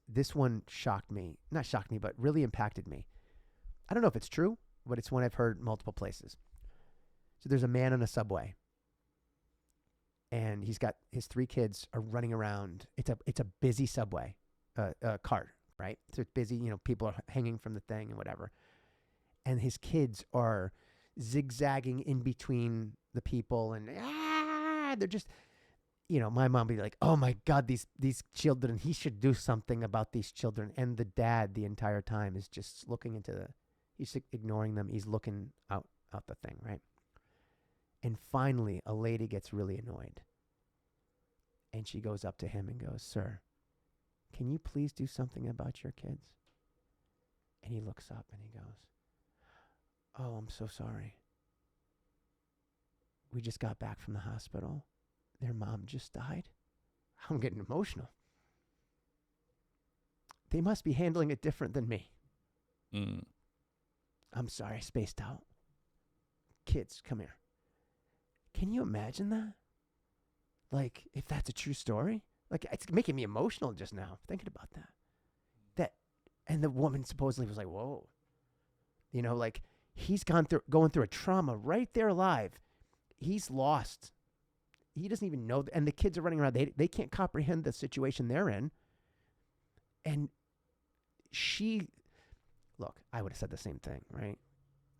This one shocked me. Not shocked me, but really impacted me. I don't know if it's true, but it's one I've heard multiple places. So there's a man on a subway, and he's got his 3 kids are running around. It's a busy subway, cart, right? So it's busy. People are hanging from the thing and whatever. And his kids are zigzagging in between the people, and they're just, my mom would be like, "Oh my God, these children! He should do something about these children." And the dad, the entire time, is just looking he's ignoring them. He's looking out the thing, right? And finally, a lady gets really annoyed. And she goes up to him and goes, "Sir, can you please do something about your kids?" And he looks up and he goes, "Oh, I'm so sorry. We just got back from the hospital. Their mom just died." I'm getting emotional. They must be handling it different than me. I'm sorry, I spaced out. Kids, come here. Can you imagine that? Like, if that's a true story? Like, it's making me emotional just now, thinking about that. And the woman supposedly was like, whoa. Like, he's going through a trauma right there alive. He's lost. He doesn't even know. And the kids are running around. They can't comprehend the situation they're in. And look, I would have said the same thing, right?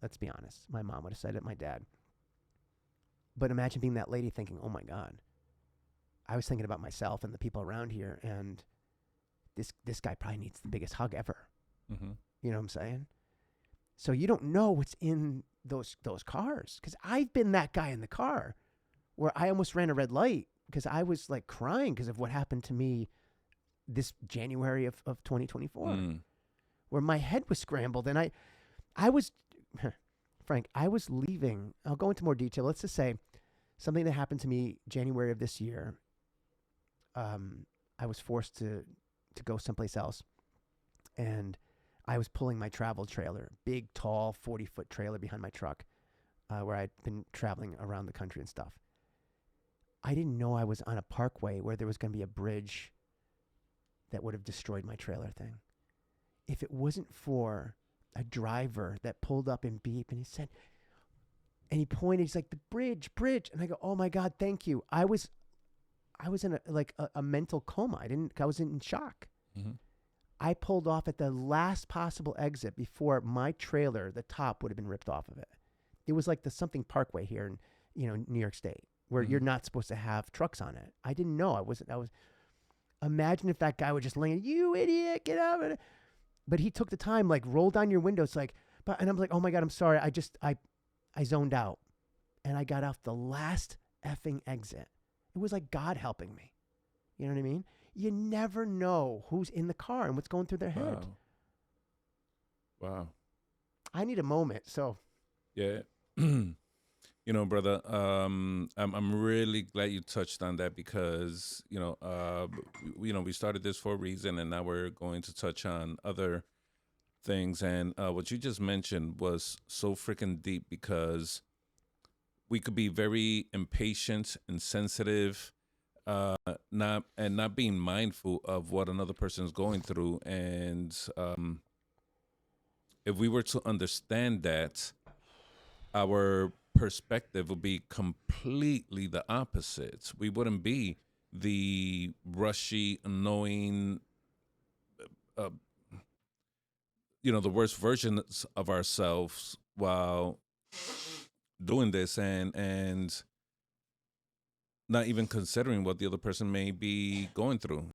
Let's be honest. My mom would have said it, my dad. But imagine being that lady thinking, oh my God, I was thinking about myself and the people around here, and this guy probably needs the biggest hug ever. Mm-hmm. You know what I'm saying? So you don't know what's in those cars. Because I've been that guy in the car where I almost ran a red light because I was like crying because of what happened to me this January of 2024, where my head was scrambled. And I was, Frank, I was leaving. I'll go into more detail. Let's just say something that happened to me January of this year. I was forced to go someplace else. And I was pulling my travel trailer, big, tall, 40-foot trailer behind my truck, where I'd been traveling around the country and stuff. I didn't know I was on a parkway where there was going to be a bridge that would have destroyed my trailer thing. If it wasn't for a driver that pulled up and beeped, and he said, and he pointed, he's like, the bridge. And I go, oh my God, thank you. I was in a mental coma. I was in shock. Mm-hmm. I pulled off at the last possible exit before my trailer, the top would have been ripped off of it. It was like the something parkway here in, New York State, where you're not supposed to have trucks on it. I didn't know. Imagine if that guy would just laying, you idiot, get out of it. But he took the time, like, roll down your window. It's like, and I'm like, oh my God, I'm sorry. I zoned out, and I got off the last effing exit. It was like God helping me. You know what I mean? You never know who's in the car and what's going through their head. Wow. I need a moment. So. Yeah. Brother, I'm really glad you touched on that because, we started this for a reason, and now we're going to touch on other things. And what you just mentioned was so freaking deep because we could be very impatient and sensitive, not being mindful of what another person is going through. And if we were to understand that, our perspective would be completely the opposite. We wouldn't be the rushy, annoying, the worst versions of ourselves while doing this and not even considering what the other person may be going through.